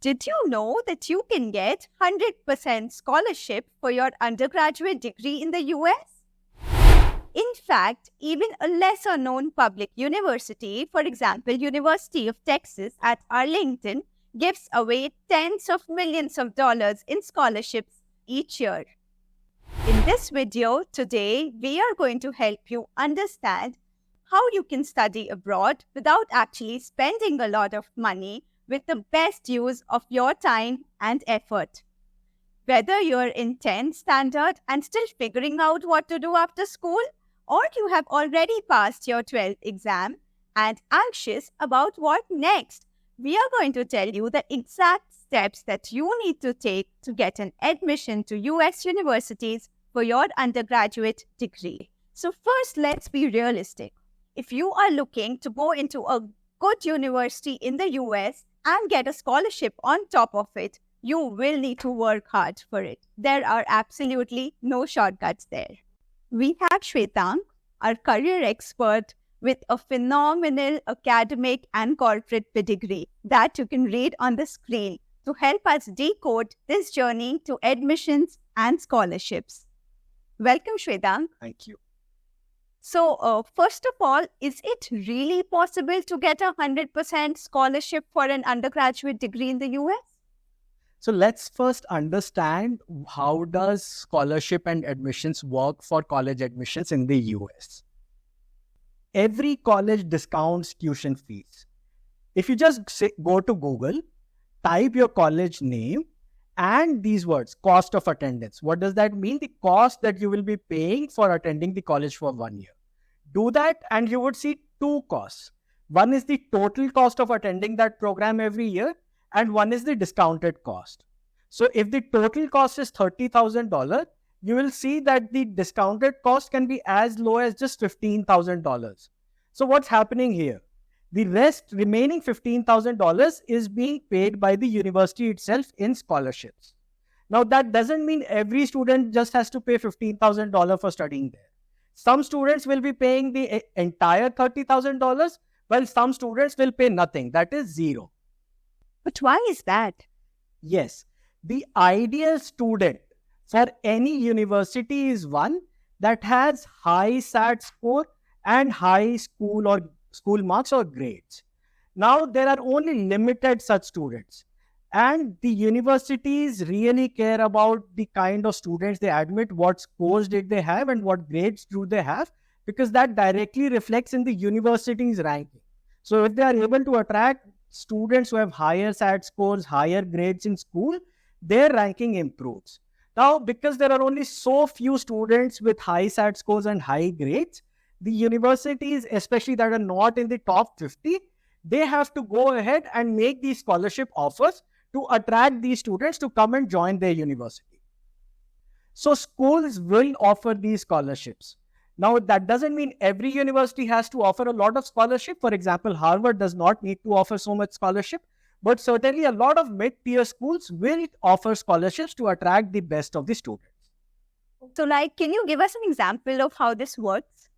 Did you know that you can get 100% scholarship for your undergraduate degree in the US? In fact, even a lesser known public university, for example, University of Texas at Arlington, gives away tens of millions of dollars in scholarships each year. In this video today, we are going to help you understand how you can study abroad without actually spending a lot of money with the best use of your time and effort. Whether you're in 10th standard and still figuring out what to do after school, or you have already passed your 12th exam and anxious about what next, we are going to tell you the exact steps that you need to take to get an admission to US universities for your undergraduate degree. So first, let's be realistic. If you are looking to go into a good university in the US and get a scholarship on top of it, you will need to work hard for it. There are absolutely no shortcuts there. We have Shwetang, our career expert, with a phenomenal academic and corporate pedigree that you can read on the screen to help us decode this journey to admissions and scholarships. Welcome, Shwetang. Thank you. So, first of all, is it really possible to get a 100% scholarship for an undergraduate degree in the US? So let's first understand how does scholarship and admissions work for college admissions in the US. Every college discounts tuition fees. If you just go to Google, type your college name and these words, cost of attendance. What does that mean? The cost that you will be paying for attending the college for 1 year. Do that and you would see two costs. One is the total cost of attending that program every year and one is the discounted cost. So if the total cost is $30,000, you will see that the discounted cost can be as low as just $15,000. So what's happening here? The remaining $15,000 is being paid by the university itself in scholarships. Now that doesn't mean every student just has to pay $15,000 for studying there. Some students will be paying the entire $30,000, while some students will pay nothing, that is zero. But why is that? Yes, the ideal student for any university is one that has high SAT score and high school marks or grades. Now, there are only limited such students. And the universities really care about the kind of students they admit, what scores did they have and what grades do they have, because that directly reflects in the university's ranking. So if they are able to attract students who have higher SAT scores, higher grades in school, their ranking improves. Now, because there are only so few students with high SAT scores and high grades, the universities, especially that are not in the top 50, they have to go ahead and make these scholarship offers to attract these students to come and join their university. So schools will offer these scholarships. Now, that doesn't mean every university has to offer a lot of scholarship. For example, Harvard does not need to offer so much scholarship, but certainly a lot of mid-tier schools will offer scholarships to attract the best of the students. So, can you give us an example of how this works?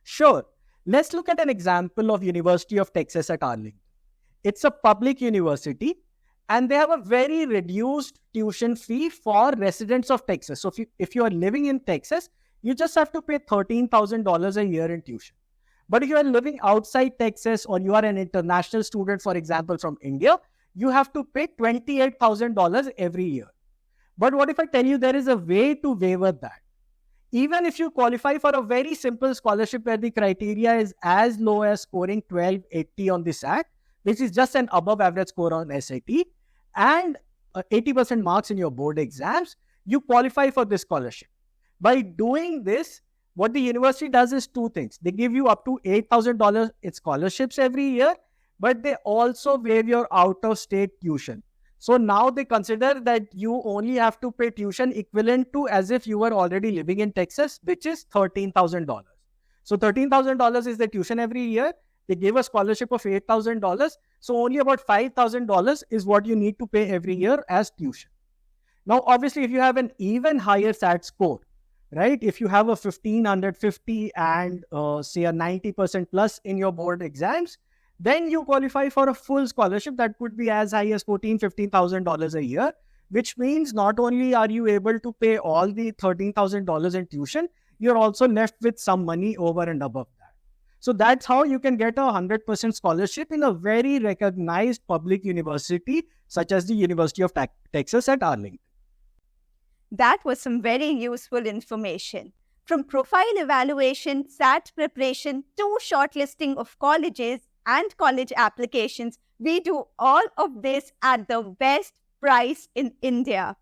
Sure. Let's look at an example of University of Texas at Arlington. It's a public university and they have a very reduced tuition fee for residents of Texas. So if you are living in Texas, you just have to pay $13,000 a year in tuition. But if you are living outside Texas or you are an international student, for example, from India, you have to pay $28,000 every year. But what if I tell you there is a way to waiver that? Even if you qualify for a very simple scholarship where the criteria is as low as scoring 1280 on the SAT, which is just an above average score on SAT, and 80% marks in your board exams, you qualify for this scholarship. By doing this, what the university does is two things. They give you up to $8,000 in scholarships every year, but they also waive your out-of-state tuition. So now they consider that you only have to pay tuition equivalent to as if you were already living in Texas, which is $13,000. So $13,000 is the tuition every year. They gave a scholarship of $8,000. So only about $5,000 is what you need to pay every year as tuition. Now, obviously, if you have an even higher SAT score, right? If you have a 1550 and say a 90% plus in your board exams, then you qualify for a full scholarship that could be as high as $15,000 a year, which means not only are you able to pay all the $13,000 in tuition, you're also left with some money over and above that. So that's how you can get a 100% scholarship in a very recognized public university, such as the University of Texas at Arlington. That was some very useful information. From profile evaluation, SAT preparation to shortlisting of colleges and college applications, we do all of this at the best price in India.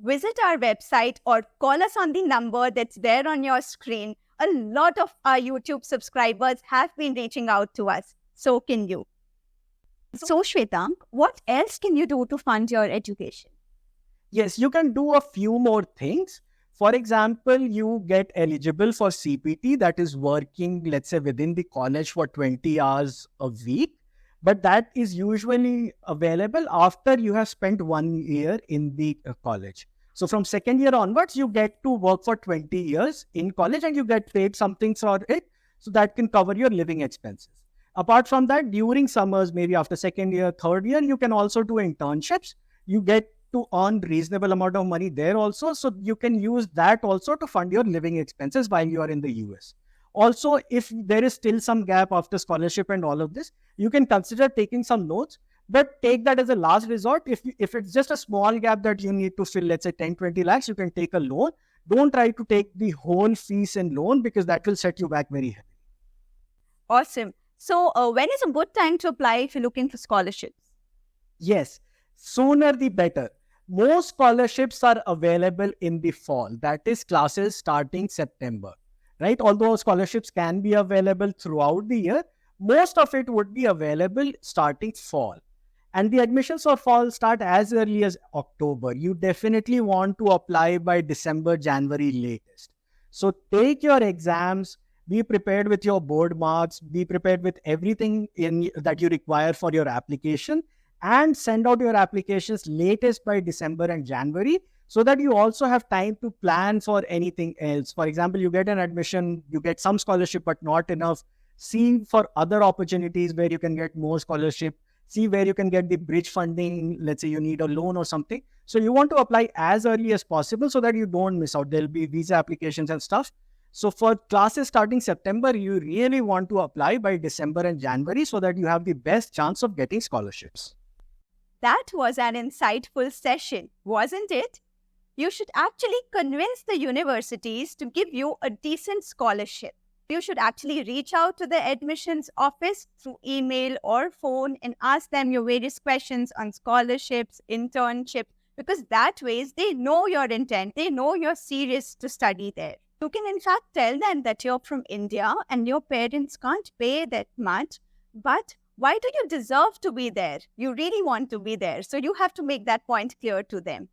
Visit our website or call us on the number that's there on your screen. A lot of our YouTube subscribers have been reaching out to us. So can you. So Shwetank, what else can you do to fund your education? Yes, you can do a few more things. For example, you get eligible for CPT, that is working, let's say, within the college for 20 hours a week. But that is usually available after you have spent 1 year in the college. So from second year onwards, you get to work for 20 years in college and you get paid something for it. So that can cover your living expenses. Apart from that, during summers, maybe after second year, third year, you can also do internships. You get to earn reasonable amount of money there also. So you can use that also to fund your living expenses while you are in the US. Also, if there is still some gap after scholarship and all of this, you can consider taking some notes, but take that as a last resort. If it's just a small gap that you need to fill, let's say 10, 20 lakhs, you can take a loan. Don't try to take the whole fees in loan because that will set you back very heavily. Awesome. So when is a good time to apply if you're looking for scholarships? Yes, sooner the better. Most scholarships are available in the fall. That is classes starting September, right? Although scholarships can be available throughout the year, most of it would be available starting fall. And the admissions for fall start as early as October. You definitely want to apply by December, January latest. So take your exams, be prepared with your board marks, be prepared with everything that you require for your application, and send out your applications latest by December and January so that you also have time to plan for anything else. For example, you get an admission, you get some scholarship, but not enough. See for other opportunities where you can get more scholarship. See where you can get the bridge funding. Let's say you need a loan or something. So you want to apply as early as possible so that you don't miss out. There'll be visa applications and stuff. So for classes starting September, you really want to apply by December and January so that you have the best chance of getting scholarships. That was an insightful session, wasn't it? You should actually convince the universities to give you a decent scholarship. You should actually reach out to the admissions office through email or phone and ask them your various questions on scholarships, internship, because that way they know your intent. They know you're serious to study there. You can in fact tell them that you're from India and your parents can't pay that much, but why do you deserve to be there? You really want to be there. So you have to make that point clear to them.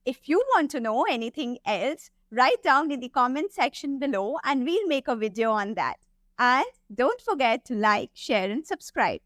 If you want to know anything else, write down in the comment section below and we'll make a video on that. And don't forget to like, share and subscribe.